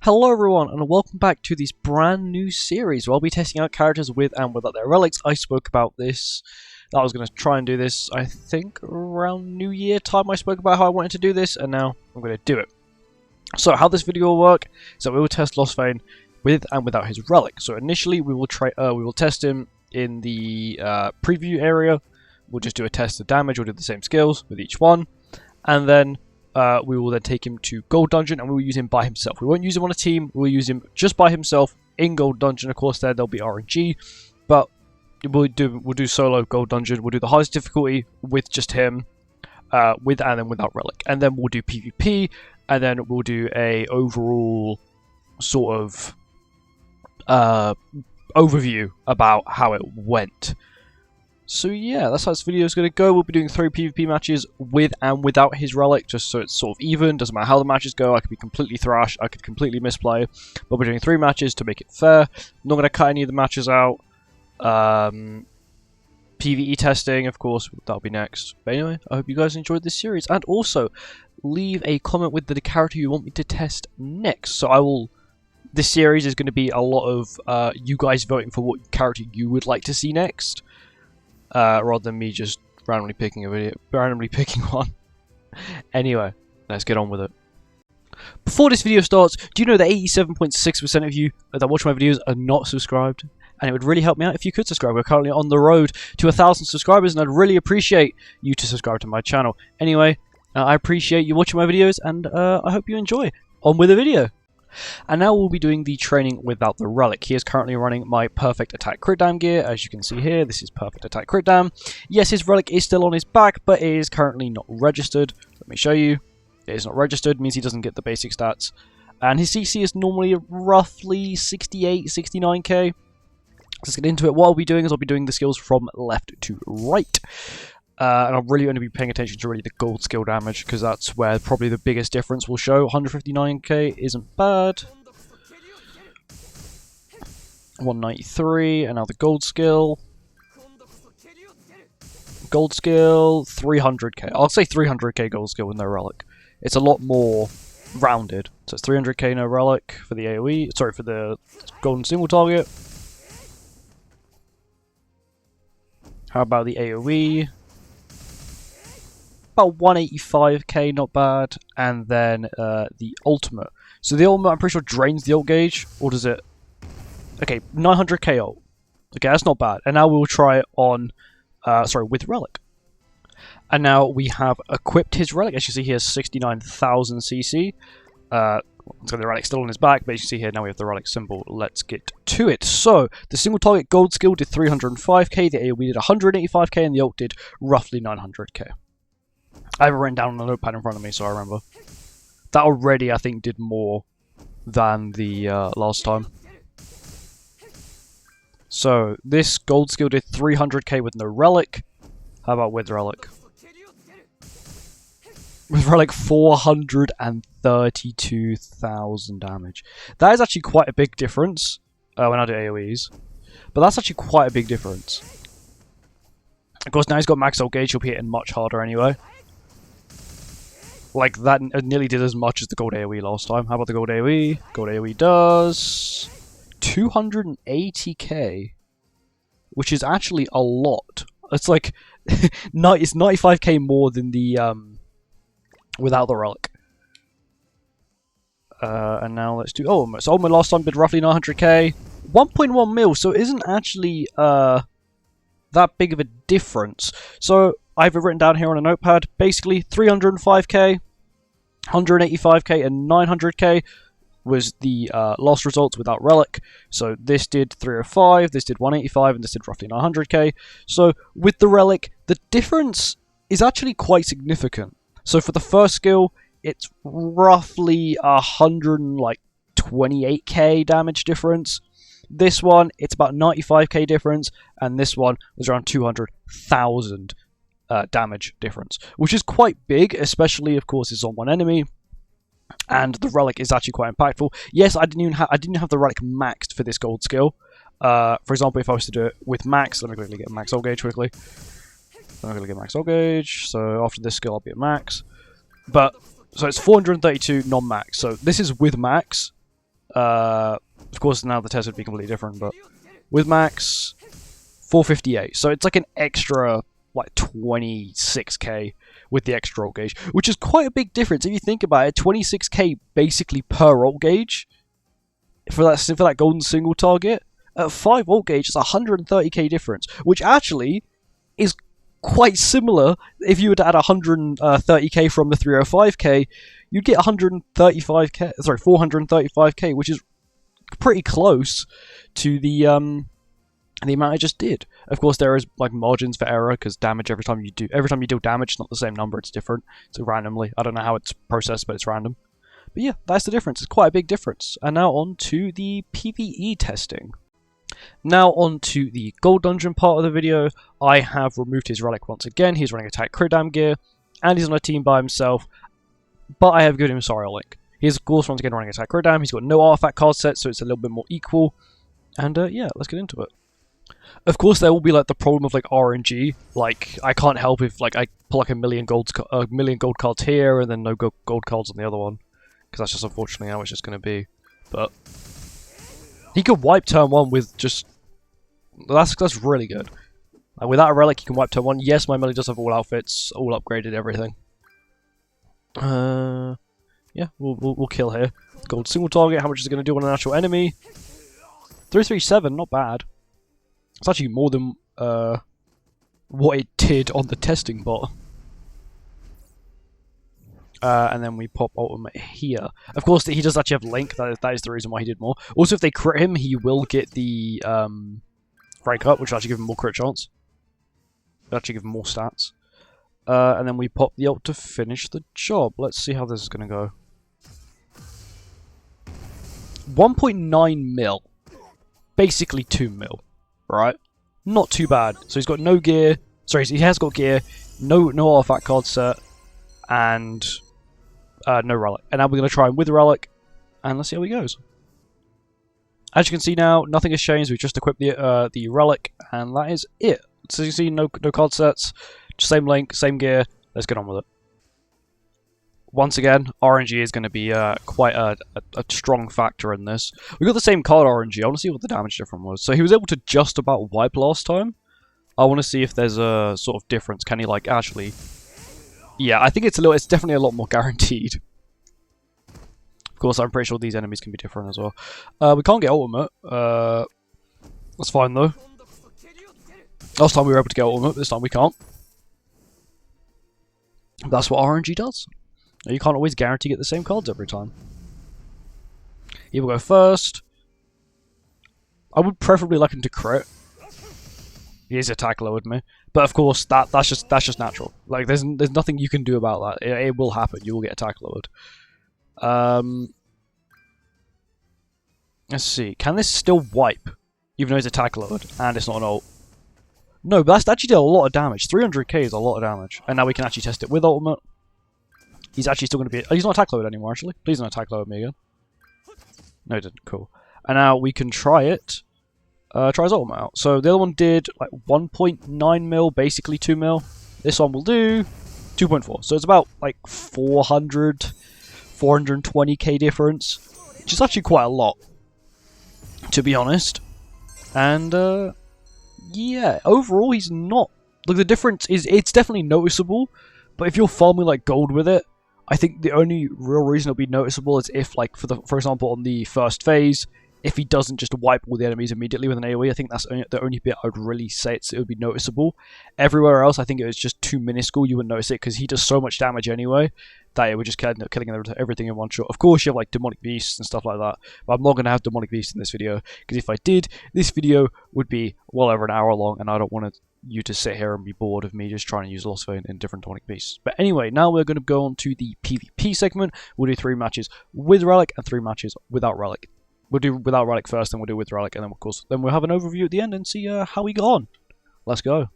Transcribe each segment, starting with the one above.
Hello everyone and welcome back to this brand new series where I'll be testing out characters with and without their relics. I spoke about this, I was going to try and do this, I think around New Year time. I spoke about how I wanted to do this and now I'm going to do it. So how this video will work is that we will test Lostvayne with and without his relic. So initially we will test him in the preview area. We'll just do a test of damage, we'll do the same skills with each one, and then we will then take him to Gold Dungeon and we will use him by himself. We won't use him on a team, we'll use him just by himself in Gold Dungeon. Of course there'll be RNG, but we'll do solo Gold Dungeon. We'll do the highest difficulty with just him, with and then without relic. And then we'll do PvP, and then we'll do a overall sort of overview about how it went. So yeah, that's how this video is going to go. We'll be doing 3 PvP matches with and without his relic, just so it's sort of even. Doesn't matter how the matches go, I could be completely thrashed, I could completely misplay. But we're doing 3 matches to make it fair. I'm not going to cut any of the matches out. PvE testing, of course, that'll be next. But anyway, I hope you guys enjoyed this series. And also, leave a comment with the character you want me to test next. So this series is going to be a lot of you guys voting for what character you would like to see next. Rather than me just randomly picking one. Anyway, let's get on with it. Before this video starts, do you know that 87.6% of you that watch my videos are not subscribed? And it would really help me out if you could subscribe. We're currently on the road to 1,000 subscribers, and I'd really appreciate you to subscribe to my channel. Anyway, I appreciate you watching my videos, and I hope you enjoy. On with the video. And now we'll be doing the training without the relic. He is currently running my perfect attack crit dam gear. As you can see here, this is perfect attack crit dam. Yes, his relic is still on his back, but it is currently not registered. Let me show you. It is not registered, means he doesn't get the basic stats. And his CC is normally roughly 68, 69k. Let's get into it. What I'll be doing is I'll be doing the skills from left to right. And I'll really only be paying attention to really the gold skill damage, because that's where probably the biggest difference will show. 159k isn't bad. 193, and now the gold skill. Gold skill, 300k. I'll say 300k gold skill with no relic. It's a lot more rounded. So it's 300k no relic for the AoE, sorry, for the golden single target. How about the AoE? About 185k, not bad. And then the ultimate. So the ultimate, I'm pretty sure, drains the ult gauge, or does it? Okay, 900k ult. Okay, that's not bad. And now we'll try it on, with relic. And now we have equipped his relic. As you see here, 69,000 CC. It's got the relic still on his back, but as you see here, now we have the relic symbol. Let's get to it. So, the single target gold skill did 305k, the AoE did 185k, and the ult did roughly 900k. I have it written down on a notepad in front of me, so I remember. That already, I think, did more than the last time. So, this gold skill did 300k with no relic. How about with relic? With relic, 432,000 damage. That is actually quite a big difference when I do AoEs. But that's actually quite a big difference. Of course, now he's got max ult gauge, he'll be hitting much harder anyway. Like, that nearly did as much as the gold AoE last time. How about the gold AoE? Gold AoE does 280k. Which is actually a lot. It's like, it's 95k more than the, without the relic. And now let's do... Oh, so Ultimate last time did roughly 900k. 1.1 mil, so it isn't actually that big of a difference. So I have it written down here on a notepad. Basically, 305k, 185k, and 900k was the last results without relic. So this did 305, this did 185, and this did roughly 900k. So with the relic, the difference is actually quite significant. So for the first skill, it's roughly 128k damage difference. This one, it's about 95k difference, and this one was around 200,000 damage difference, which is quite big, especially, of course, it's on one enemy. And the relic is actually quite impactful. Yes, I didn't have the relic maxed for this gold skill. For example, if I was to do it with max, let me quickly get max ult gauge quickly. I'm going to get max ult gauge. So after this skill, I'll be at max. But So it's 432 non-max. So this is with max. Of course, now the test would be completely different, but with max, 458. So it's like an extra, like 26k with the extra ult gauge, which is quite a big difference if you think about it. 26k basically per ult gauge for that golden single target. At 5 ult gauge, it's 130k difference, which actually is quite similar. If you were to add 130k from the 305k, you'd get 135k. Sorry, 435k, which is pretty close to the amount I just did. Of course, there is like margins for error because damage every time you deal damage, it's not the same number. It's different. So randomly, I don't know how it's processed, but it's random. But yeah, that's the difference. It's quite a big difference. And now on to the PvE testing. Now on to the gold dungeon part of the video. I have removed his relic once again. He's running attack crit dam gear, and he's on a team by himself. But I have given him Sorrow Link. He's of course once again running attack crit dam. He's got no artifact card set, so it's a little bit more equal. And yeah, let's get into it. Of course, there will be like the problem of like RNG. Like I can't help if like I pull like a million gold cards here and then no gold cards on the other one, because that's just unfortunately how it's just going to be. But he could wipe turn 1 with just... That's really good. Without a relic, he can wipe turn 1. Yes, my Meliodas have all outfits, all upgraded, everything. Yeah, we'll kill here. Gold single target, how much is it going to do on an actual enemy? 337, not bad. It's actually more than what it did on the testing bot. And then we pop ultimate here. Of course, he does actually have Link. That is the reason why he did more. Also, if they crit him, he will get the break up, which will actually give him more crit chance. It'll actually give him more stats. And then we pop the ult to finish the job. Let's see how this is going to go. 1.9 mil. Basically 2 mil. Right? Not too bad. So he's got no gear. Sorry, he has got gear. No artifact card set. And... no relic. And now we're going to try him with the relic, and let's see how he goes. As you can see now, nothing has changed. We just equipped the relic, and that is it. So you see, no card sets, just same link, same gear. Let's get on with it. Once again, RNG is going to be quite a strong factor in this. We got the same card RNG. I want to see what the damage difference was. So he was able to just about wipe last time. I want to see if there's a sort of difference. Can he like actually... Yeah, I think it's definitely a lot more guaranteed. Of course, I'm pretty sure these enemies can be different as well. We can't get ultimate. That's fine though. Last time we were able to get ultimate, this time we can't. That's what RNG does. You can't always guarantee get the same cards every time. He will go first. I would preferably like him to crit. His attack lowered me, but of course that's just natural. Like there's nothing you can do about that. It will happen. You will get attack lowered. Let's see. Can this still wipe, even though it's attack lowered and it's not an ult? No, but that's actually did a lot of damage. 300k is a lot of damage, and now we can actually test it with ultimate. He's actually still going to be... he's not attack lowered anymore, actually. Please don't attack lower me again. No, he didn't. Cool. And now we can try it. Try his ultimate out. So the other one did like 1.9 mil, basically 2 mil. This one will do 2.4. So it's about like 420k difference, which is actually quite a lot, to be honest. And yeah, overall he's not... Like the difference is, it's definitely noticeable, but if you're farming like gold with it, I think the only real reason it'll be noticeable is if, like, for example, on the first phase, if he doesn't just wipe all the enemies immediately with an AoE, I think that's the only bit I would really say it would be noticeable. Everywhere else, I think it was just too minuscule. You wouldn't notice it because he does so much damage anyway that it would just end up killing everything in one shot. Of course, you have like demonic beasts and stuff like that, but I'm not going to have demonic beasts in this video because if I did, this video would be well over an hour long, and I don't want you to sit here and be bored of me just trying to use Lostvayne in different demonic beasts. But anyway, now we're going to go on to the PvP segment. We'll do 3 matches with Relic and 3 matches without Relic. We'll do without Relic first, then we'll do with Relic, and then of course, then we'll have an overview at the end and see how we go on. Let's go.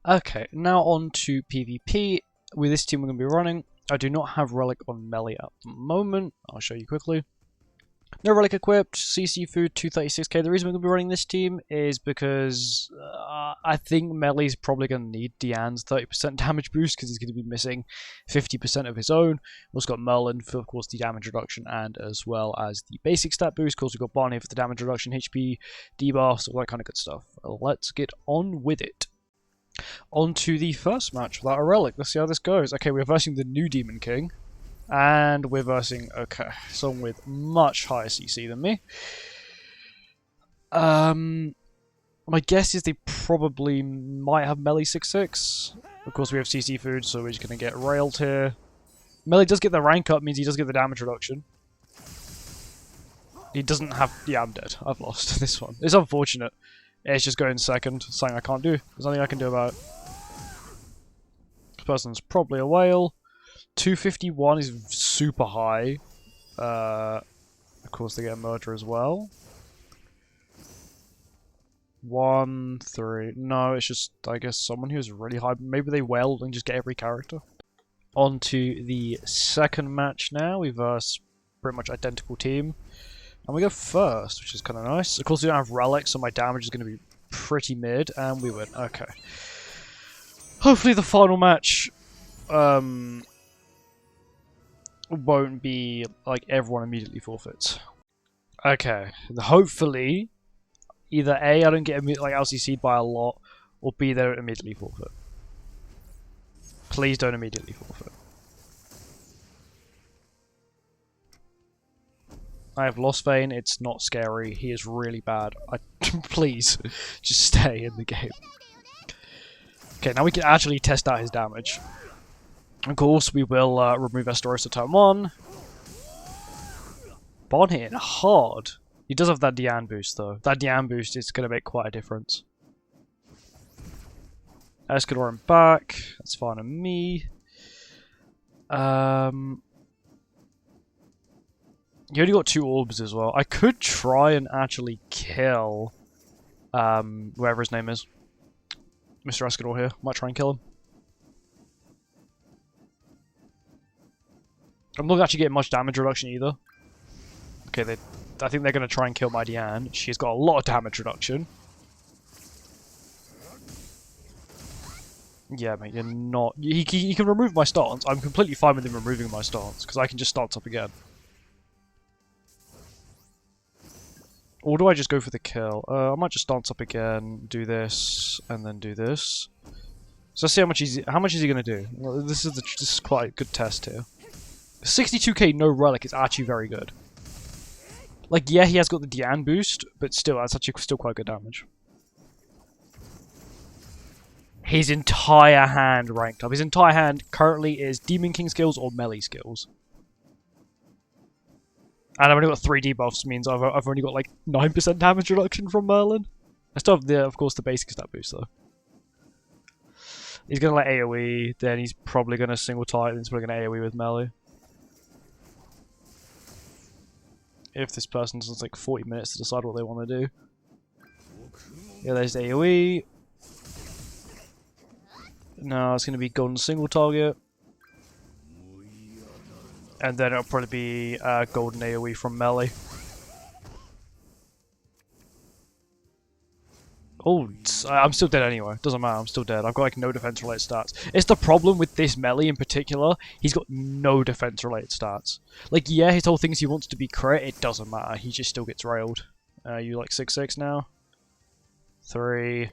Okay, now on to PvP. With this team we're going to be running, I do not have Relic on Melee at the moment. I'll show you quickly. No relic equipped, CC food 236k. The reason we're going to be running this team is because I think Melee's probably going to need Diane's 30% damage boost because he's going to be missing 50% of his own. We've also got Merlin for, of course, the damage reduction and as well as the basic stat boost. Of course, we've got Barney for the damage reduction, HP, debuffs, all that kind of good stuff. Let's get on with it. On to the first match without a relic. Let's see how this goes. Okay, we're versing the new Demon King. And we're versing, okay, someone with much higher CC than me. My guess is they probably might have Melee 6-6. Of course, we have CC food, so we're just going to get railed here. Melee does get the rank up, means he does get the damage reduction. He doesn't have... Yeah, I'm dead. I've lost this one. It's unfortunate. It's just going second. Something I can't do. There's nothing I can do about it. This person's probably a whale. 251 is super high. Of course, they get a murder as well. 1, 3. No, it's just, I guess, someone who's really high. Maybe they weld and just get every character. On to the second match now. We verse pretty much identical team. And we go first, which is kind of nice. Of course, we don't have relics, so my damage is going to be pretty mid. And we win. Okay. Hopefully the final match... won't be like everyone immediately forfeits. Okay, hopefully either A, I don't get like LCC'd by a lot, or B, they don't immediately forfeit. Please don't immediately forfeit. I have Lostvayne, it's not scary, he is really bad. Please, just stay in the game. Okay, now we can actually test out his damage. Of course, we will remove Esterosa turn 1. Bond hitting hard. He does have that Diane boost, though. That Diane boost is going to make quite a difference. Escador back. That's fine on me. He only got 2 orbs as well. I could try and actually kill whoever his name is. Mr. Escador here. Might try and kill him. I'm not actually getting much damage reduction either. Okay, I think they're going to try and kill my Diane. She's got a lot of damage reduction. Yeah, mate, you're not... He can remove my stance. I'm completely fine with him removing my stance, because I can just stance up again. Or do I just go for the kill? I might just stance up again, do this, and then do this. So let's see how much is he going to do. Well, this is quite a good test here. 62k no relic is actually very good. Like, yeah, he has got the Diane boost, but still, that's actually still quite good damage. His entire hand ranked up. His entire hand currently is Demon King skills or melee skills. And I've only got 3 debuffs, means I've only got like 9% damage reduction from Merlin. I still have, of course, the basic stat boost, though. He's going to let AoE, then he's probably going to single target, then he's probably going to AoE with melee. If this person has like 40 minutes to decide what they want to do. Yeah, there's AoE. No, it's going to be golden single target. And then it'll probably be golden AoE from melee. Oh, I'm still dead anyway. Doesn't matter, I'm still dead. I've got like no defense related stats. It's the problem with this melee in particular. He's got no defense related stats. Like, yeah, his whole thing is he wants to be crit. It doesn't matter. He just still gets railed. You like 6-6 now? 3.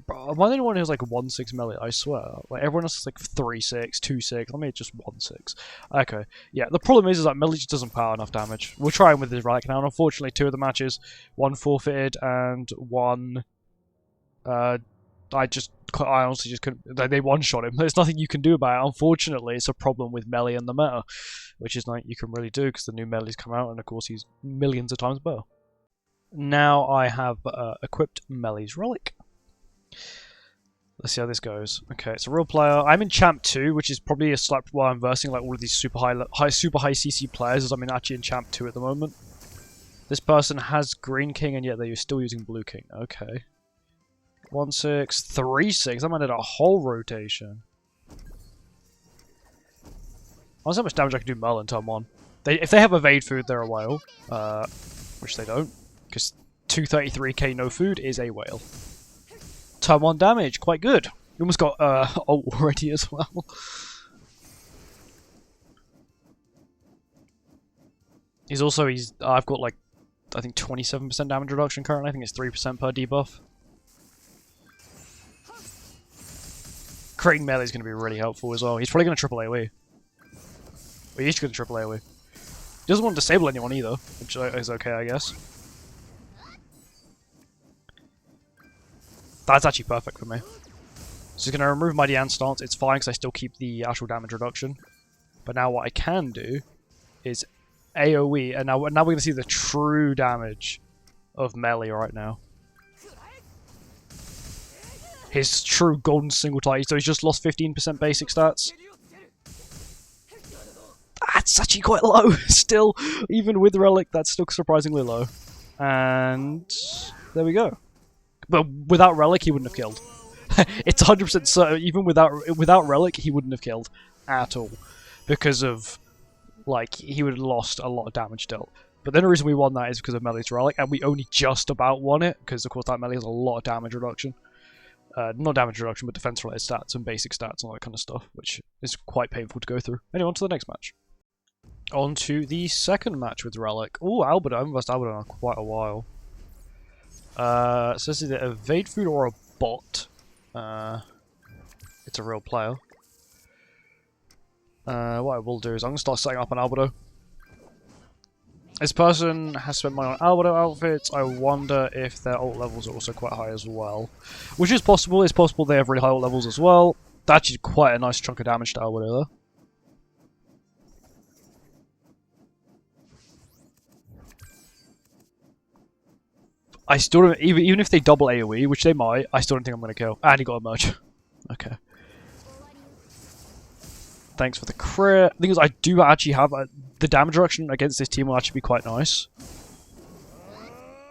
Bro, am I the only one who's like 1-6 melee? I swear. Like, everyone else is like 3-6, 2-6. Let me just 1-6. Okay. Yeah, the problem is that melee just doesn't power enough damage. We'll try him with his relic now. And unfortunately, 2 of the matches, 1 forfeited and 1... I honestly just couldn't. They one-shot him. There's nothing you can do about it. Unfortunately, it's a problem with melee and the meta, which is nothing you can really do because the new melee's come out, and of course he's millions of times better. Now I have equipped Melee's relic. Let's see how this goes. Okay, it's a real player. I'm in Champ 2, which is probably a slight while I'm versing like all of these super high CC players, as I'm actually in Champ 2 at the moment. This person has Green King, and yet they're still using Blue King. Okay. 1-6, 3-6. I might need a whole rotation. I wonder how much damage I can do Merlin turn 1. If they have evade food, they're a whale. Which they don't, because 233k no food is a whale. Turn 1 damage, quite good. You almost got ult already as well. I've got like, I think 27% damage reduction currently. I think it's 3% per debuff. Creating melee is going to be really helpful as well. He's probably going to triple AoE. Well, he's going to triple AoE. He doesn't want to disable anyone either, which is okay, I guess. That's actually perfect for me. So he's going to remove my Diane stance. It's fine because I still keep the actual damage reduction. But now what I can do is AoE, and now we're going to see the true damage of melee right now. His true golden single target, so he's just lost 15% basic stats. That's actually quite low, still. Even with Relic, that's still surprisingly low. And there we go. But without Relic, he wouldn't have killed. It's 100% certain, even without Relic, he wouldn't have killed at all. Because of, like, he would have lost a lot of damage dealt. But then the reason we won that is because of Melee's Relic, and we only just about won it, because of course that Melee has a lot of damage reduction. Not damage reduction, but defense-related stats and basic stats and all that kind of stuff, which is quite painful to go through. Anyway, on to the next match. On to the second match with Relic. Oh, Albert, I haven't versed Albert in quite a while. So this is either evade food or a bot. It's a real player. What I will do is I'm going to start setting up an Albedo. This person has spent money on Albedo outfits. I wonder if their ult levels are also quite high as well. Which is possible. It's possible they have really high ult levels as well. That's actually quite a nice chunk of damage to Albedo there. I still don't, even if they double AoE, which they might, I still don't think I'm going to kill. And he got a merge. Okay. Thanks for the crit. The thing is, I do actually have the damage reduction against this team will actually be quite nice.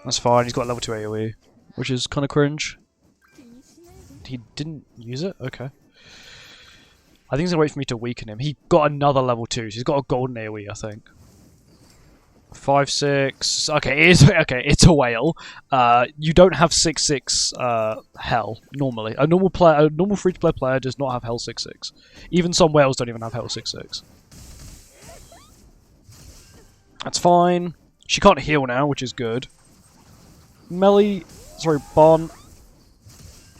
That's fine. He's got level 2 AoE, which is kind of cringe. He didn't use it? Okay. I think he's going to wait for me to weaken him. He got another level 2, so he's got a golden AoE, I think. 5, 6. Okay, it's a whale. You don't have 6, 6 hell normally. A normal free-to-play player does not have hell 6, 6. Even some whales don't even have hell 6, 6. That's fine. She can't heal now, which is good. Bon.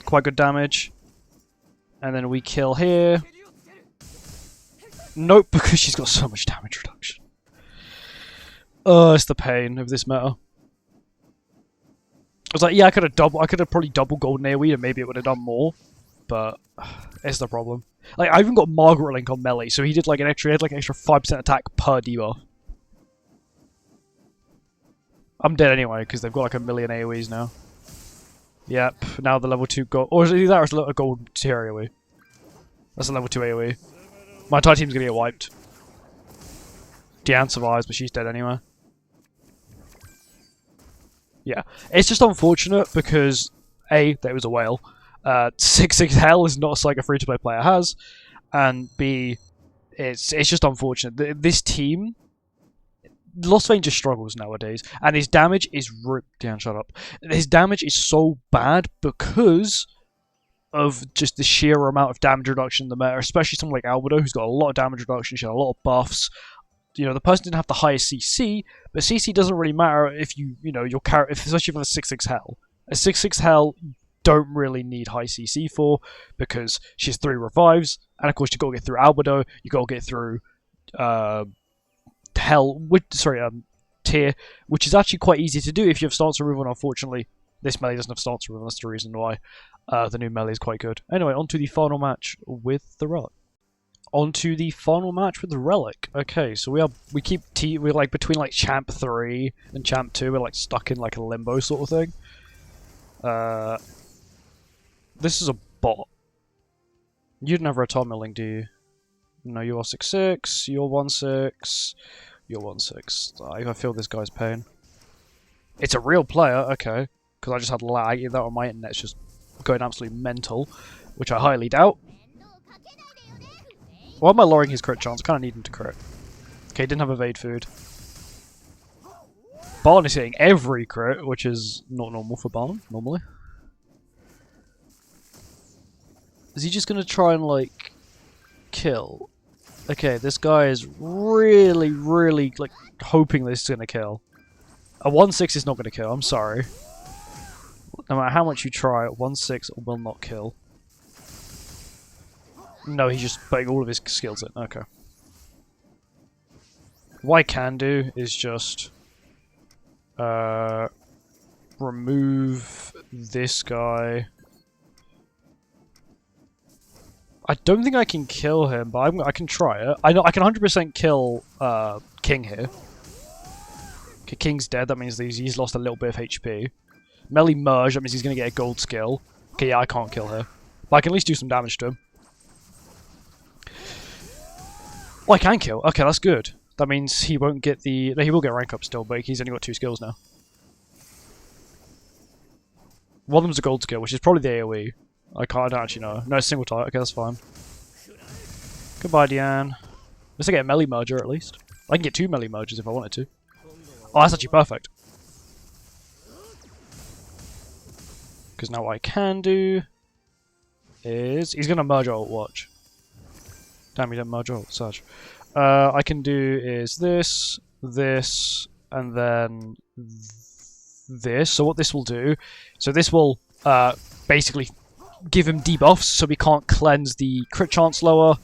Quite good damage. And then we kill here. Nope, because she's got so much damage reduction. It's the pain of this meta. I was like, yeah, I could have probably double golden AoE and maybe it would have done more, but it's the problem. Like, I even got Margaret Link on melee, so he did like an extra 5% attack per debuff. I'm dead anyway because they've got like a million AoEs now. Yep, now the level 2 gold, or is it that or a gold tier AoE? That's a level 2 AoE. My entire team's gonna get wiped. Diane survives, but she's dead anyway. Yeah, it's just unfortunate because A, that was a whale. 6, 6 hell is not like a free-to-play player has, and B, it's just unfortunate. This team, Lostvayne just struggles nowadays, and his damage is Diane, shut up. His damage is so bad because of just the sheer amount of damage reduction in the meta, especially someone like Albedo, who's got a lot of damage reduction, she had a lot of buffs. You know, the person didn't have the highest CC, but CC doesn't really matter if your character, especially for a 6/6 hell. A 6/6 hell, you don't really need high CC for, because she has 3 revives, and of course you got to get through Albedo, you got to get through tier, which is actually quite easy to do if you have stance removal. And unfortunately, this melee doesn't have stance removal. That's the reason why the new melee is quite good. Anyway, on to the final match with the Relic. On to the final match with the Relic. Okay, so we're like between like Champ 3 and Champ 2. We're like stuck in like a limbo sort of thing. This is a bot. You didn't have Rotomil Link, do you? No, you are 6/6. You're 1/6. You're 1/6. I feel this guy's pain. It's a real player, okay. Because I just had lag. That or my internet's just going absolutely mental, which I highly doubt. Why am I lowering his crit chance? I kind of need him to crit. Okay, didn't have evade food. Barn is hitting every crit, which is not normal for Barn, normally. Is he just gonna try and, like, kill? Okay, this guy is really, really, like, hoping this is gonna kill. A 1-6 is not gonna kill, I'm sorry. No matter how much you try, 1-6 will not kill. No, he's just putting all of his skills in. Okay. What I can do is just remove this guy. I don't think I can kill him, but I can try it. I know I can 100% kill King here. Okay, King's dead. That means he's lost a little bit of HP. Melee merge. That means he's gonna get a gold skill. Okay, yeah, I can't kill her, but I can at least do some damage to him. Oh, I can kill. Okay, that's good. That means he won't get the... No, he will get rank up still, but he's only got 2 skills now. One of them's a gold skill, which is probably the AoE. I don't actually know. No, it's single target. Okay, that's fine. Goodbye, Deanne. Let's get a melee merger at least. I can get 2 melee mergers if I wanted to. Oh, that's actually perfect. Because now what I can do is... He's going to merge ult, watch. Damn, he didn't merge ult, such. I can do is this, and then this. So what this will do... So this will basically give him debuffs, so he can't cleanse the crit chance lower.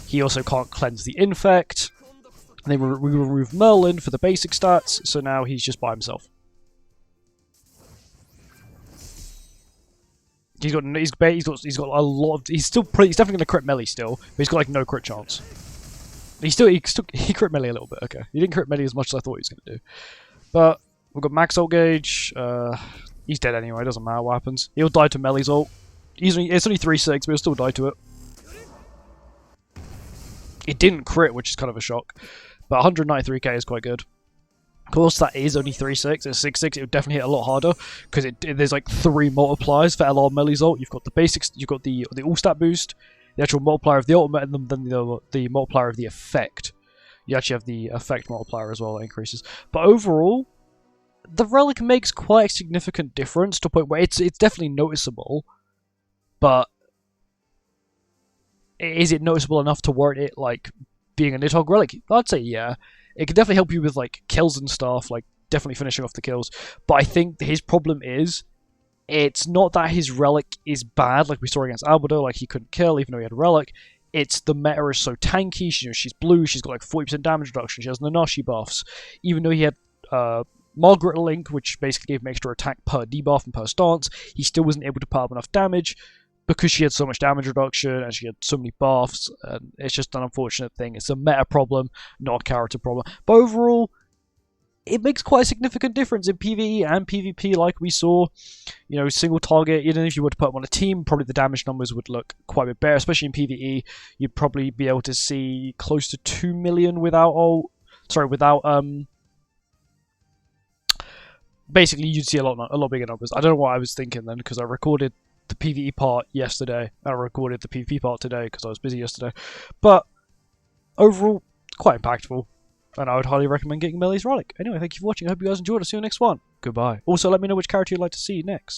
He also can't cleanse the infect. And then we remove Merlin for the basic stats, so now he's just by himself. He's got a lot of... He's definitely going to crit melee still, but he's got like no crit chance. He crit melee a little bit, okay. He didn't crit melee as much as I thought he was going to do. But we've got max ult gauge. He's dead anyway, it doesn't matter what happens. He'll die to melee's ult. It's only 3-6, but he'll still die to it. It didn't crit, which is kind of a shock. But 193k is quite good. Of course, that is only 3-6. At 6-6, it would definitely hit a lot harder because there's like 3 multipliers for LR melee's ult. You've got the basics, you've got the all stat boost, the actual multiplier of the ultimate, and then the multiplier of the effect. You actually have the effect multiplier as well that increases. But overall, the relic makes quite a significant difference to a point where it's definitely noticeable. But is it noticeable enough to warrant it like being a Nidhogg relic? I'd say yeah. It can definitely help you with like kills and stuff, like definitely finishing off the kills. But I think his problem is, it's not that his relic is bad, like we saw against Albedo, like he couldn't kill even though he had a relic. It's the meta is so tanky. She's blue. She's got like 40% damage reduction. She has Nanashi buffs. Even though he had Margaret Link, which basically gave him extra attack per debuff and per stance, he still wasn't able to put up enough damage because she had so much damage reduction and she had so many buffs. And it's just an unfortunate thing. It's a meta problem, not a character problem. But overall, it makes quite a significant difference in PvE and PvP, like we saw. You know, single target, even if you were to put them on a team, probably the damage numbers would look quite a bit better, especially in PvE. You'd probably be able to see close to 2 million without basically you'd see a lot bigger numbers. I don't know what I was thinking then, because I recorded the PvE part yesterday, and I recorded the PvP part today because I was busy yesterday. But overall, quite impactful. And I would highly recommend getting Melee's Relic. Anyway, thank you for watching. I hope you guys enjoyed. I'll see you next one. Goodbye. Also, let me know which character you'd like to see next.